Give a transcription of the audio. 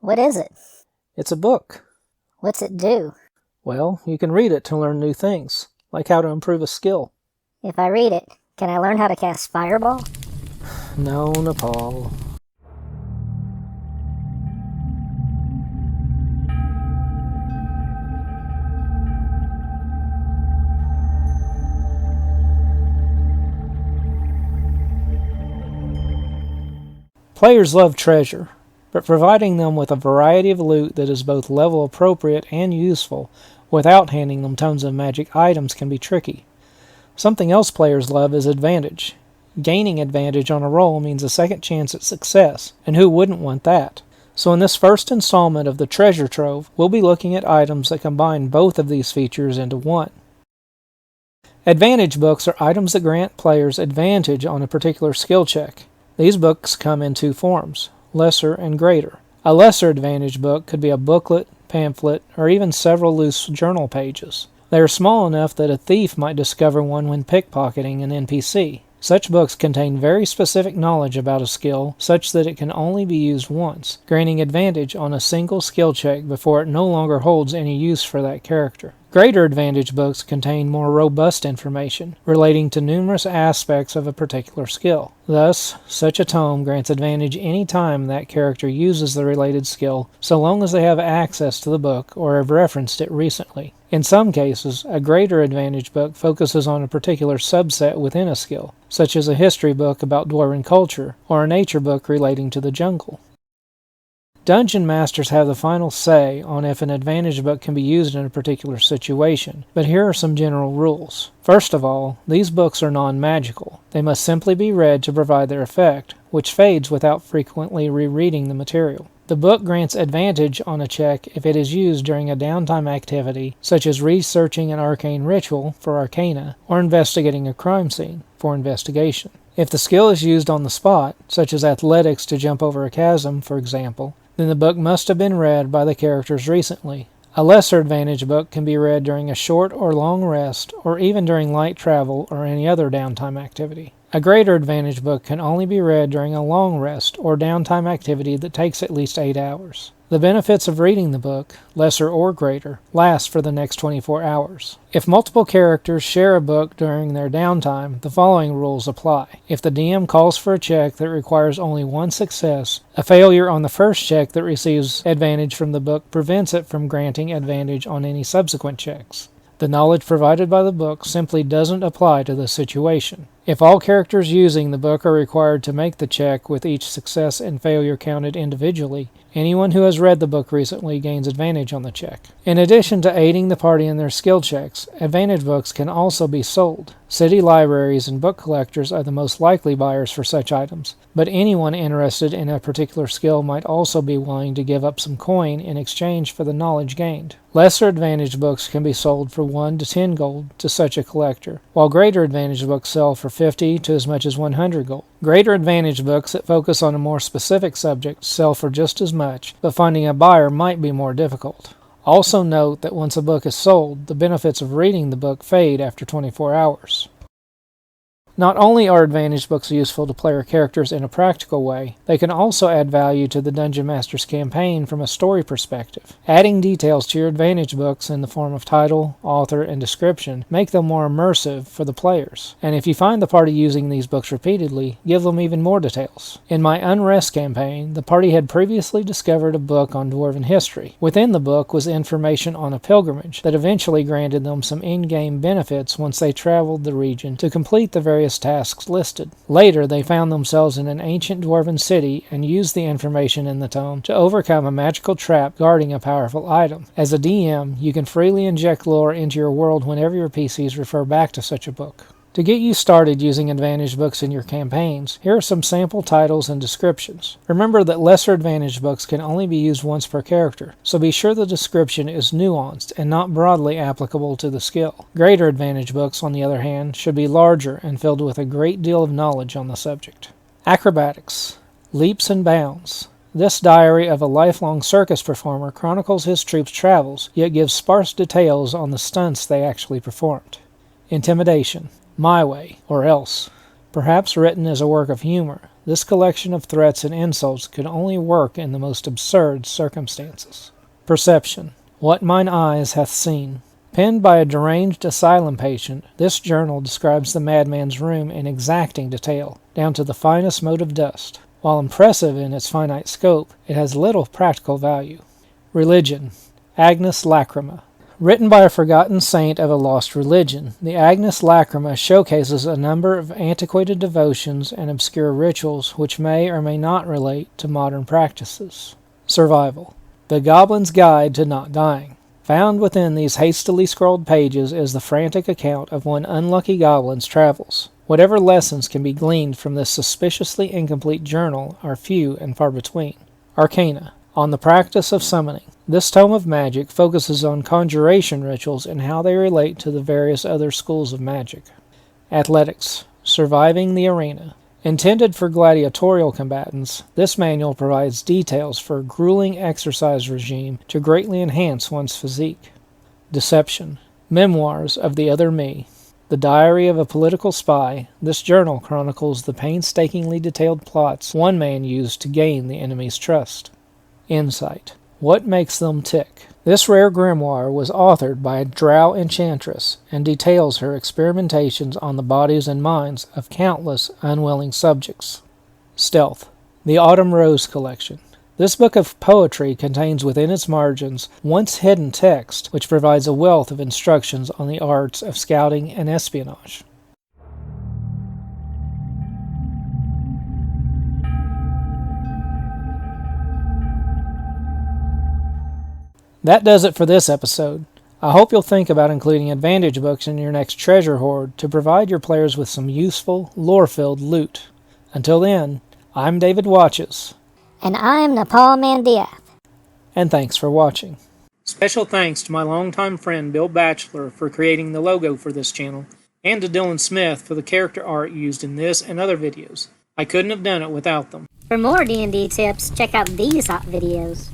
What is it? It's a book. What's it do? Well, you can read it to learn new things, like how to improve a skill. If I read it, can I learn how to cast Fireball? No, Nepal. Players love treasure, but providing them with a variety of loot that is both level appropriate and useful without handing them tons of magic items can be tricky. Something else players love is advantage. Gaining advantage on a roll means a second chance at success, and who wouldn't want that? So in this first installment of the Treasure Trove, we'll be looking at items that combine both of these features into one. Advantage books are items that grant players advantage on a particular skill check. These books come in two forms, lesser and greater. A lesser advantage book could be a booklet, pamphlet, or even several loose journal pages. They are small enough that a thief might discover one when pickpocketing an NPC. Such books contain very specific knowledge about a skill, such that it can only be used once, granting advantage on a single skill check before it no longer holds any use for that character. Greater advantage books contain more robust information, relating to numerous aspects of a particular skill. Thus, such a tome grants advantage any time that character uses the related skill, so long as they have access to the book or have referenced it recently. In some cases, a greater advantage book focuses on a particular subset within a skill, such as a history book about dwarven culture, or a nature book relating to the jungle. Dungeon masters have the final say on if an advantage book can be used in a particular situation, but here are some general rules. First of all, these books are non-magical. They must simply be read to provide their effect, which fades without frequently rereading the material. The book grants advantage on a check if it is used during a downtime activity, such as researching an arcane ritual for arcana, or investigating a crime scene for investigation. If the skill is used on the spot, such as athletics to jump over a chasm, for example, then the book must have been read by the characters recently. A lesser advantage book can be read during a short or long rest, or even during light travel or any other downtime activity. A greater advantage book can only be read during a long rest or downtime activity that takes at least 8 hours. The benefits of reading the book, lesser or greater, last for the next 24 hours. If multiple characters share a book during their downtime, the following rules apply. If the DM calls for a check that requires only one success, a failure on the first check that receives advantage from the book prevents it from granting advantage on any subsequent checks. The knowledge provided by the book simply doesn't apply to the situation. If all characters using the book are required to make the check with each success and failure counted individually, anyone who has read the book recently gains advantage on the check. In addition to aiding the party in their skill checks, advantage books can also be sold. City libraries and book collectors are the most likely buyers for such items, but anyone interested in a particular skill might also be willing to give up some coin in exchange for the knowledge gained. Lesser advantage books can be sold for 1 to 10 gold to such a collector, while greater advantage books sell for 50 to as much as 100 gold. Greater advantage books that focus on a more specific subject sell for just as much, but finding a buyer might be more difficult. Also note that once a book is sold, the benefits of reading the book fade after 24 hours. Not only are advantage books useful to player characters in a practical way, they can also add value to the Dungeon Master's campaign from a story perspective. Adding details to your advantage books in the form of title, author, and description make them more immersive for the players. And if you find the party using these books repeatedly, give them even more details. In my Unrest campaign, the party had previously discovered a book on dwarven history. Within the book was information on a pilgrimage that eventually granted them some in-game benefits once they traveled the region to complete the various tasks listed. Later, they found themselves in an ancient dwarven city and used the information in the tome to overcome a magical trap guarding a powerful item. As a DM, you can freely inject lore into your world whenever your PCs refer back to such a book. To get you started using advantage books in your campaigns, here are some sample titles and descriptions. Remember that lesser advantage books can only be used once per character, so be sure the description is nuanced and not broadly applicable to the skill. Greater advantage books, on the other hand, should be larger and filled with a great deal of knowledge on the subject. Acrobatics. Leaps and bounds. This diary of a lifelong circus performer chronicles his troupe's travels, yet gives sparse details on the stunts they actually performed. Intimidation. My way, or else. Perhaps written as a work of humor, this collection of threats and insults could only work in the most absurd circumstances. Perception. What mine eyes hath seen. Penned by a deranged asylum patient, this journal describes the madman's room in exacting detail, down to the finest mote of dust. While impressive in its finite scope, it has little practical value. Religion. Agnus Lacrima. Written by a forgotten saint of a lost religion, the Agnus Lacrima showcases a number of antiquated devotions and obscure rituals which may or may not relate to modern practices. Survival. The Goblin's Guide to Not Dying. Found within these hastily scrolled pages is the frantic account of one unlucky goblin's travels. Whatever lessons can be gleaned from this suspiciously incomplete journal are few and far between. Arcana. On the practice of summoning. This tome of magic focuses on conjuration rituals and how they relate to the various other schools of magic. Athletics. Surviving the arena. Intended for gladiatorial combatants, this manual provides details for a grueling exercise regime to greatly enhance one's physique. Deception. Memoirs of the Other Me. The diary of a political spy, this journal chronicles the painstakingly detailed plots one man used to gain the enemy's trust. Insight. What makes them tick? This rare grimoire was authored by a drow enchantress and details her experimentations on the bodies and minds of countless unwilling subjects. Stealth. The Autumn Rose Collection. This book of poetry contains within its margins once hidden text which provides a wealth of instructions on the arts of scouting and espionage. That does it for this episode. I hope you'll think about including advantage books in your next treasure hoard to provide your players with some useful, lore-filled loot. Until then, I'm David Watches. And I'm Nepal Mandiath. And thanks for watching. Special thanks to my longtime friend Bill Batchelor for creating the logo for this channel, and to Dylan Smith for the character art used in this and other videos. I couldn't have done it without them. For more D&D tips, check out these hot videos.